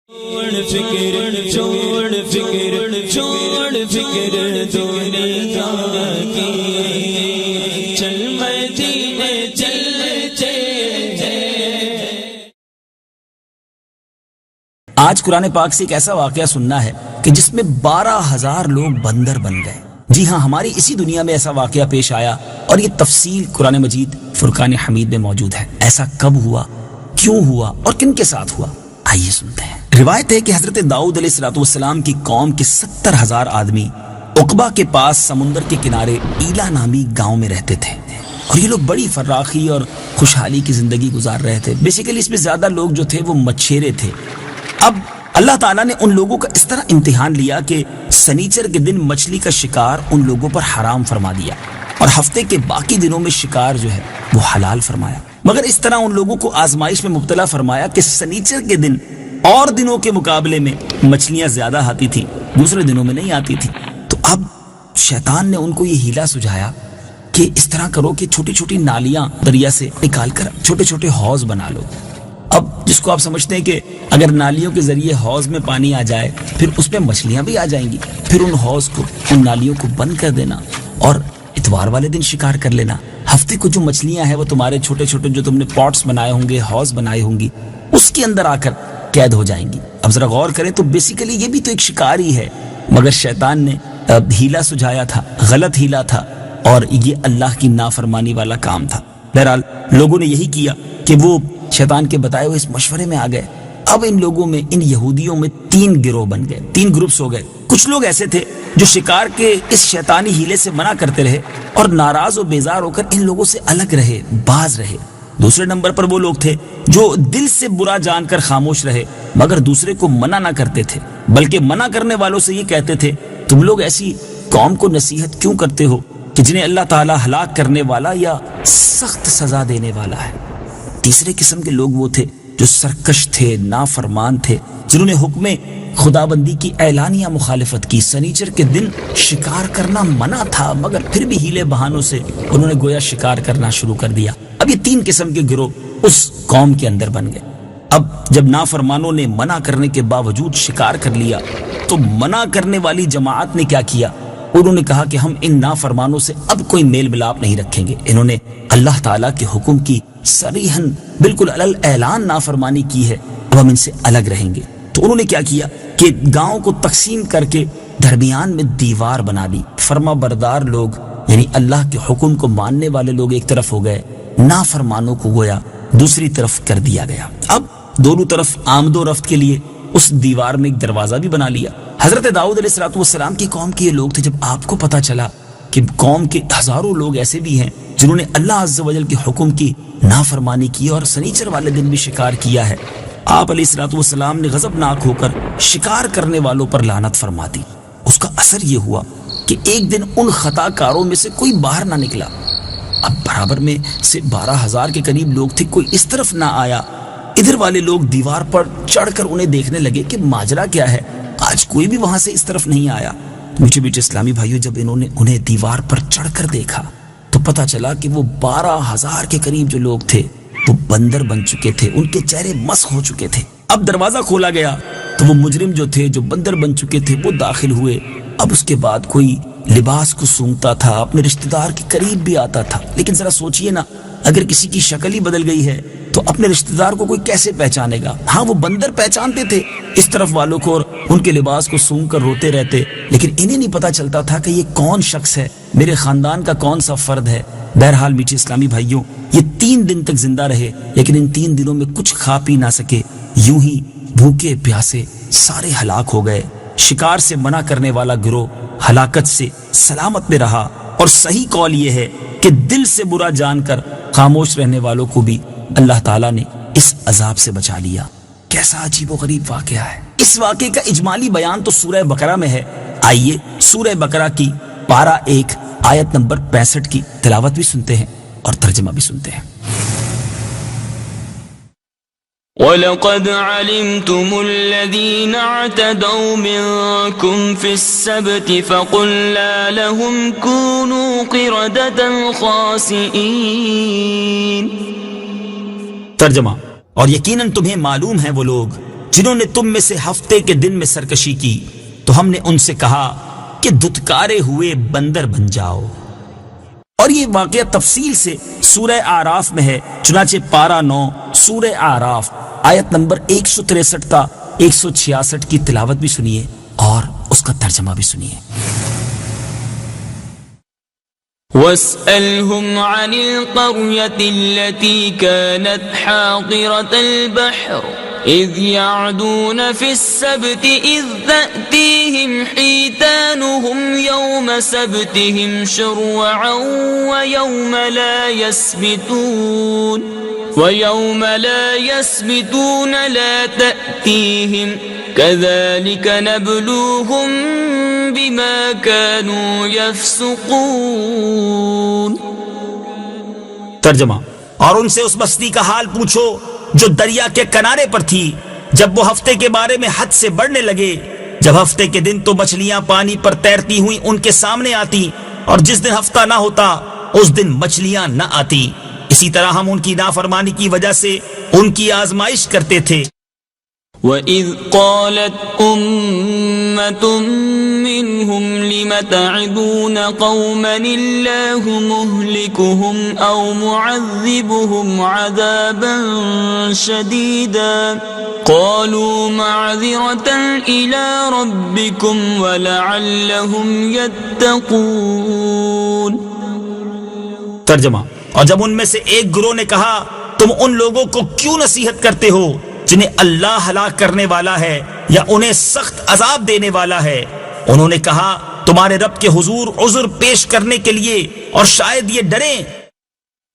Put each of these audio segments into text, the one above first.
چھوڑ فکر دنیا کی، چل مدینے چل آج قرآن پاک سے ایک ایسا واقعہ سننا ہے کہ جس میں 12,000 لوگ بندر بن گئے۔ جی ہاں، ہماری اسی دنیا میں ایسا واقعہ پیش آیا اور یہ تفصیل قرآن مجید فرقان حمید میں موجود ہے۔ ایسا کب ہوا، کیوں ہوا اور کن کے ساتھ ہوا، آئیے سنتے ہیں۔ روایت ہے کہ حضرت داؤد علیہ السلام کی قوم کے 70,000 آدمی عقبہ کے پاس سمندر کے کنارے ایلا نامی گاؤں میں رہتے تھے، اور یہ لوگ بڑی فراخی اور خوشحالی کی زندگی گزار رہے تھے۔ بیسیکلی اس میں زیادہ لوگ جو تھے وہ مچھیرے تھے۔ اب اللہ تعالیٰ نے ان لوگوں کا اس طرح امتحان لیا کہ سنیچر کے دن مچھلی کا شکار ان لوگوں پر حرام فرما دیا، اور ہفتے کے باقی دنوں میں شکار جو ہے وہ حلال فرمایا۔ مگر اس طرح ان لوگوں کو آزمائش میں مبتلا فرمایا کہ سنیچر کے دن اور دنوں کے مقابلے میں مچھلیاں زیادہ آتی تھی، دوسرے دنوں میں نہیں آتی تھی۔ تو اب شیطان نے ان کو یہ ہیلا سجھایا کہ اس طرح کرو کہ چھوٹی چھوٹی نالیاں دریا سے نکال کر چھوٹے چھوٹے حوض بنا لو۔ اب جس کو آپ سمجھتے ہیں کہ اگر نالیوں کے ذریعے حوض میں پانی آ جائے پھر اس میں مچھلیاں بھی آ جائیں گی، پھر ان حوض کو، ان نالیوں کو بند کر دینا اور اتوار والے دن شکار کر لینا۔ ہفتے کو جو مچھلیاں ہیں وہ تمہارے چھوٹے چھوٹے جو تم نے پاٹس بنائے ہوں گے، حوض بنائے ہوں گی، اس کے اندر آ کر قید ہو جائیں گی۔ اب ذرا غور کریں تو بیسیکلی یہ بھی تو ایک شکار ہی ہے، مگر شیطان نے ہیلا سجھایا تھا، غلط ہیلا تھا، اور یہ اللہ کی نافرمانی والا کام تھا۔ بہرحال لوگوں نے یہی کیا کہ وہ شیطان کے بتائے ہوئے اس مشورے میں آ گئے۔ اب ان لوگوں میں، ان یہودیوں میں 3 گروہ بن گئے، 3 گروپس ہو گئے۔ کچھ لوگ ایسے تھے جو شکار کے اس شیطانی ہیلے سے منع کرتے رہے اور ناراض و بیزار ہو کر ان لوگوں سے الگ رہے، باز رہے۔ دوسرے نمبر پر وہ لوگ تھے جو دل سے برا جان کر خاموش رہے، مگر دوسرے کو منع نہ کرتے تھے، بلکہ منع کرنے والوں سے یہ کہتے تھے تم لوگ ایسی قوم کو نصیحت کیوں کرتے ہو کہ جنہیں اللہ تعالیٰ ہلاک کرنے والا یا سخت سزا دینے والا ہے۔ تیسرے قسم کے لوگ وہ تھے جو سرکش تھے، نافرمان تھے، جنہوں نے حکم خدابندی کی اعلانیہ مخالفت کی۔ سنیچر کے دن شکار کرنا منع تھا، مگر پھر بھی ہیلے بہانوں سے انہوں نے گویا شکار کرنا شروع کر دیا۔ اب یہ 3 قسم کے گروہ اس قوم کے اندر بن گئے۔ اب جب نافرمانوں نے منع کرنے کے باوجود شکار کر لیا تو منع کرنے والی جماعت نے کیا کیا؟ انہوں نے کہا کہ ہم ان نافرمانوں سے اب کوئی میل ملاپ نہیں رکھیں گے۔ انہوں نے اللہ تعالیٰ کے حکم کی صریحاً بالکل علل اعلان نافرمانی کی ہے، اب ہم ان سے الگ رہیں گے۔ تو انہوں نے کیا کیا کہ گاؤں کو تقسیم کر کے درمیان میں دیوار بنا دی۔ فرما بردار لوگ یعنی اللہ کے حکم کو ماننے والے لوگ ایک طرف ہو گئے، نافرمانوں کو گویا دوسری طرف کر دیا گیا۔ اب دونوں طرف آمد و رفت کے لیے اس دیوار میں ایک دروازہ بھی بنا لیا۔ حضرت داؤد علیہ السلام کی قوم کے یہ لوگ تھے۔ جب آپ کو پتا چلا کہ قوم کے ہزاروں لوگ ایسے بھی ہیں جنہوں نے اللہ عز و جل کے حکم کی نافرمانی کی اور سنیچر والے دن بھی شکار کیا ہے، آپ علیہ السلام نے غضبناک ہو کر شکار کرنے والوں پر لعنت فرما دی۔ اس کا اثر یہ ہوا کہ ایک دن ان خطا کاروں میں سے کوئی باہر نہ نکلا۔ اب برابر میں سے 12,000 کے قریب لوگ تھے، کوئی اس طرف نہ آیا۔ ادھر والے لوگ دیوار پر چڑھ کر انہیں دیکھنے لگے کہ ماجرا کیا ہے، آج کوئی بھی وہاں سے اس طرف نہیں آیا۔ میٹھے میٹھے اسلامی بھائیوں، جب انہوں نے انہیں دیوار پر چڑھ کر دیکھا تو پتا چلا کہ وہ 12,000 کے قریب جو لوگ تھے وہ بندر بن چکے تھے، ان کے چہرے مسخ ہو چکے تھے۔ اب دروازہ کھولا گیا تو وہ مجرم جو تھے، جو بندر بن چکے تھے، وہ داخل ہوئے۔ اب اس کے بعد کوئی لباس کو سونگتا تھا، اپنے رشتہ دار کے قریب بھی آتا تھا۔ لیکن ذرا سوچئے نا، اگر کسی کی شکل ہی بدل گئی ہے تو اپنے رشتہ دار کو کوئی کیسے پہچانے گا؟ ہاں، وہ بندر پہچانتے تھے اس طرف والوں کو اور ان کے لباس کو سونگ کر روتے رہتے، لیکن انہیں نہیں پتا چلتا تھا کہ یہ کون شخص ہے، میرے خاندان کا کون سا فرد ہے۔ بہرحال میٹھے اسلامی بھائیوں، یہ 3 دن تک زندہ رہے، لیکن ان 3 دنوں میں کچھ کھا پی نہ سکے، یوں ہی بھوکے پیاسے سارے ہلاک ہو گئے۔ شکار سے منع کرنے والا گروہ ہلاکت سے سلامت میں رہا، اور صحیح قول یہ ہے کہ دل سے برا جان کر خاموش رہنے والوں کو بھی اللہ تعالیٰ نے اس عذاب سے بچا لیا۔ کیسا عجیب و غریب واقعہ ہے۔ اس واقعے کا اجمالی بیان تو سورہ بقرہ میں ہے۔ آئیے سورہ بقرہ کی پارہ 1 آیت نمبر 65 کی تلاوت بھی سنتے ہیں اور ترجمہ بھی سنتے ہیں۔ وَلَقَدْ عَلِمْتُمُ الَّذِينَ اعْتَدَوْا مِنْكُمْ فِي السَّبْتِ فَقُلْنَا لَهُمْ كُونُوا قِرَدَةً خَاسِئِينَ۔ ترجمہ: اور یقیناً تمہیں معلوم ہے وہ لوگ جنہوں نے تم میں سے ہفتے کے دن میں سرکشی کی تو ہم نے ان سے کہا کہ دھتکارے ہوئے بندر بن جاؤ۔ اور یہ واقعہ تفصیل سے سورہ اعراف میں ہے، چنانچہ پارہ 9 سورہ اعراف آیت نمبر 163 تا 166 کی تلاوت بھی سنیے اور اس کا ترجمہ بھی سنیے۔ واسألهم عن القرية التي كانت حاضرة البحر إذ يعدون في السبت إذ تأتيهم حيتانهم يوم سبتهم شرعا ويوم لا يسبتون لا تأتيهم كذلك نبلوهم بما كانوا يفسقون۔ ترجمہ، اور ان سے اس بستی کا حال پوچھو جو دریا کے کنارے پر تھی جب وہ ہفتے کے بارے میں حد سے بڑھنے لگے، جب ہفتے کے دن تو مچھلیاں پانی پر تیرتی ہوئی ان کے سامنے آتی اور جس دن ہفتہ نہ ہوتا اس دن مچھلیاں نہ آتی۔ اسی طرح ہم ان کی نافرمانی کی وجہ سے ان کی آزمائش کرتے تھے۔ وَإِذْ قَالَتْ أُمَّةٌ مِّنْهُمْ لِمَ تَعِظُونَ قَوْمًا اللَّهُ مُهْلِكُهُمْ أَوْ مُعَذِّبُهُمْ عَذَابًا شَدِيدًا قَالُوا مَعْذِرَةً إِلَى رَبِّكُمْ وَلَعَلَّهُمْ يَتَّقُونَ۔ ترجمہ، اور جب ان میں سے ایک گروہ نے کہا تم ان لوگوں کو کیوں نصیحت کرتے ہو جنہیں اللہ ہلاک کرنے والا ہے یا انہیں سخت عذاب دینے والا ہے، انہوں نے کہا تمہارے رب کے حضور عذر پیش کرنے کے لیے اور شاید یہ ڈریں۔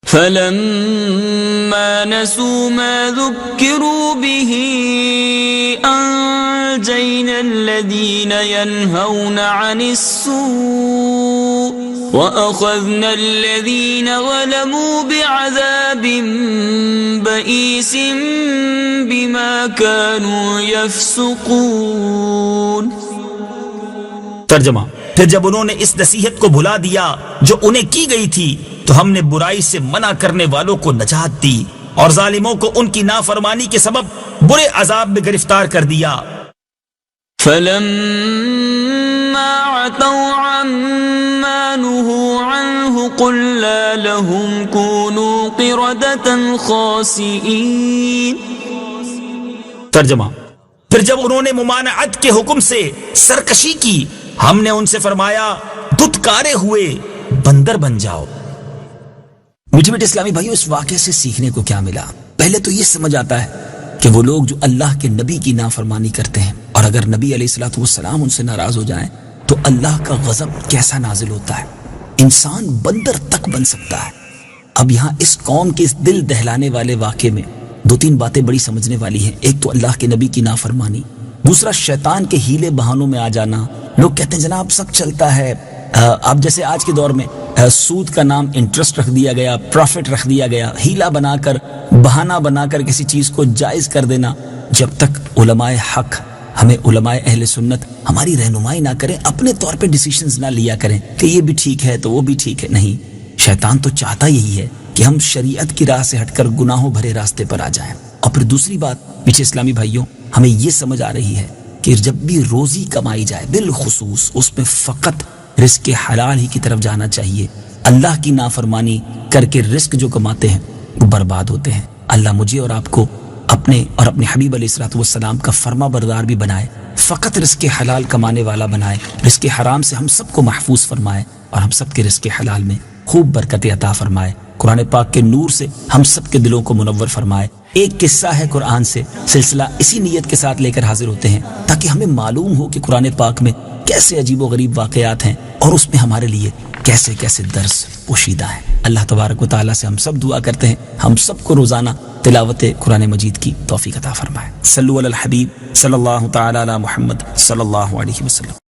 فَلَمَّا نَسُوا مَا ذُكِّرُوا بِهِ أَنجَيْنَا الَّذِينَ يَنْهَوْنَ عَنِ السُّوءِ وَأَخَذْنَا الَّذِينَ ظَلَمُوا بِعَذَابٍ بَئِيسٍ بِمَا كَانُوا يَفْسُقُونَ۔ ترجمہ، پھر جب انہوں نے اس نصیحت کو بھلا دیا جو انہیں کی گئی تھی تو ہم نے برائی سے منع کرنے والوں کو نجات دی اور ظالموں کو ان کی نافرمانی کے سبب برے عذاب میں گرفتار کر دیا۔ فَلَمَّا عَتَوْا عَمَّا نُهُوا عَنْهُ قُلْنَا لَهُمْ كُونُوا قِرَدَةً خَاسِئِينَ۔ ترجمہ، پھر جب انہوں نے ممانعت کے حکم سے سرکشی کی ہم نے ان سے فرمایا دھتکارے ہوئے بندر بن جاؤ۔ میٹھے میٹھے اسلامی بھائیو، اس واقعے سے سیکھنے کو کیا ملا؟ پہلے تو یہ سمجھ آتا ہے کہ وہ لوگ جو اللہ کے نبی کی نافرمانی کرتے ہیں اور اگر نبی علیہ الصلوۃ والسلام ان سے ناراض ہو جائیں تو اللہ کا غضب کیسا نازل ہوتا ہے، انسان بندر تک بن سکتا ہے۔ اب یہاں اس قوم کے اس دل دہلانے والے واقعے میں 2-3 باتیں بڑی سمجھنے والی ہیں۔ ایک تو اللہ کے نبی کی نافرمانی، دوسرا شیطان کے ہیلے بہانوں میں آ جانا۔ لوگ کہتے ہیں جناب سخت چلتا ہے، اب جیسے آج کے دور میں سود کا نام انٹرسٹ رکھ دیا گیا، پروفٹ رکھ دیا گیا، ہیلا بنا کر بہانہ بنا کر کسی چیز کو جائز کر دینا۔ جب تک علماء حق، ہمیں علماء اہل سنت ہماری رہنمائی نہ کریں، اپنے طور پہ ڈیسیشنز نہ لیا کریں کہ یہ بھی ٹھیک ہے تو وہ بھی ٹھیک ہے، نہیں، شیطان تو چاہتا یہی ہے کہ ہم شریعت کی راہ سے ہٹ کر گناہوں بھرے راستے پر آ جائیں۔ اور پھر دوسری بات پیچھے اسلامی بھائیوں ہمیں یہ سمجھ آ رہی ہے کہ جب بھی روزی کمائی جائے بالخصوص اس میں فقط رزق حلال ہی کی طرف جانا چاہیے۔ اللہ کی نافرمانی کر کے رزق جو کماتے ہیں وہ برباد ہوتے ہیں۔ اللہ مجھے اور آپ کو اپنے اور اپنے حبیب علیہ الصلوۃ والسلام کا فرما بردار بھی بنائے، فقط رزق حلال کمانے والا بنائے، رزق حرام سے ہم سب کو محفوظ فرمائے اور ہم سب کے رزق حلال میں خوب برکت عطا فرمائے، قرآن پاک کے نور سے ہم سب کے دلوں کو منور فرمائے۔ ایک قصہ ہے قرآن سے، سلسلہ اسی نیت کے ساتھ لے کر حاضر ہوتے ہیں تاکہ ہمیں معلوم ہو کہ قرآن پاک میں کیسے عجیب و غریب واقعات ہیں اور اس میں ہمارے لیے کیسے کیسے درس پوشیدہ ہے۔ اللہ تبارک و تعالیٰ سے ہم سب دعا کرتے ہیں ہم سب کو روزانہ تلاوت قرآن مجید کی توفیق عطا فرمائے۔ صلو علی الحبیب صلی اللہ تعالی علی محمد صلی اللہ علیہ وسلم۔